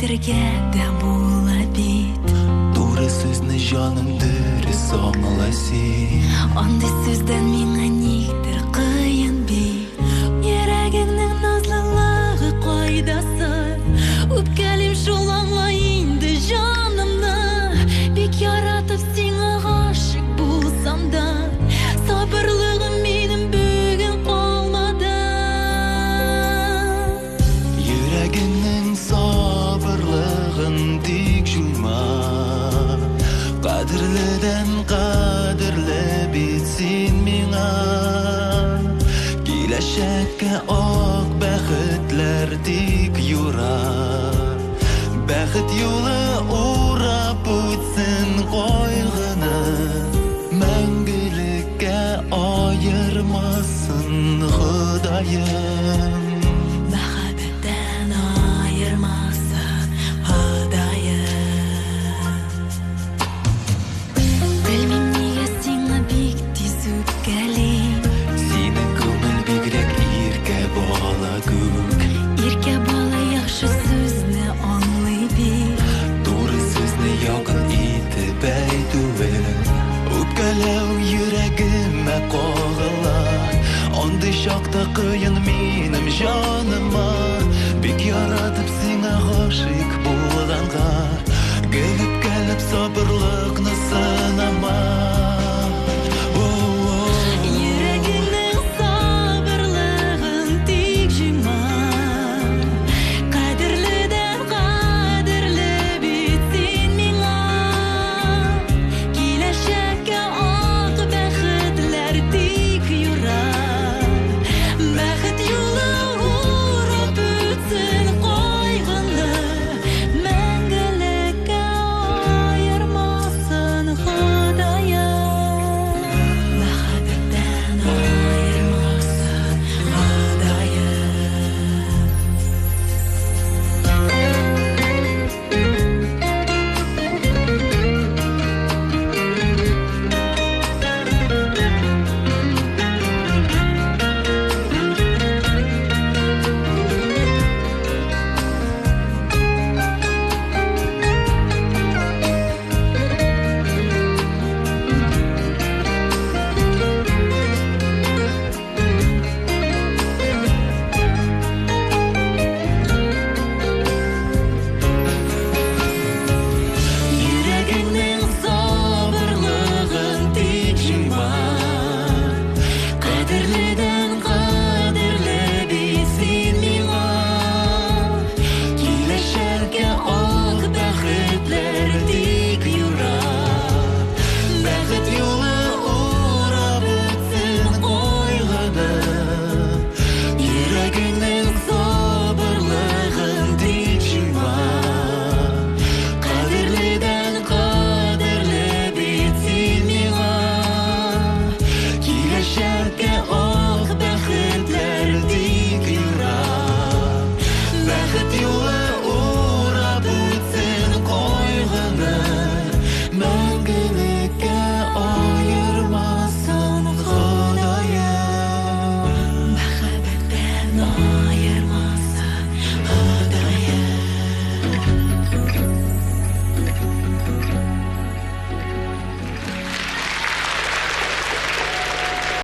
әйтергә дә була бит. Туры сүзне җаным дөрес аңла син. Андый сүздән миңа никтер кыен бит. Йөрәгеңнең назлылыгы кайда соң? Үпкәлим шул аңла инде җанымны. Бик яратып сиңа гашык булсам да, сабырлыгым минем бүген калмады. Йөрәгеңнең сабырлыгын тик җуйма. Кадерледән кадерле бит син миңа. Киләчәккә ак бәхетләр тик юра. Бәхет юлы урап үтсен кайгыны. Мәңгелеккә аермасын Ходаем. Мәхәббәттән аермасын Ходаем. Белмим нигә сиңа бик тиз үпкәлим. Синең күңел бигрәк иркә бала күк. Иркә бала яхшы сүзне аңлый бит. Туры сүзне якын итеп әйтүе. Үпкәләү йөрәгемә кагыла. Андый чакта кыен минем җаныма. Бик яратып сиңа гашык булганга. Гел үпкәләп сабырлыкны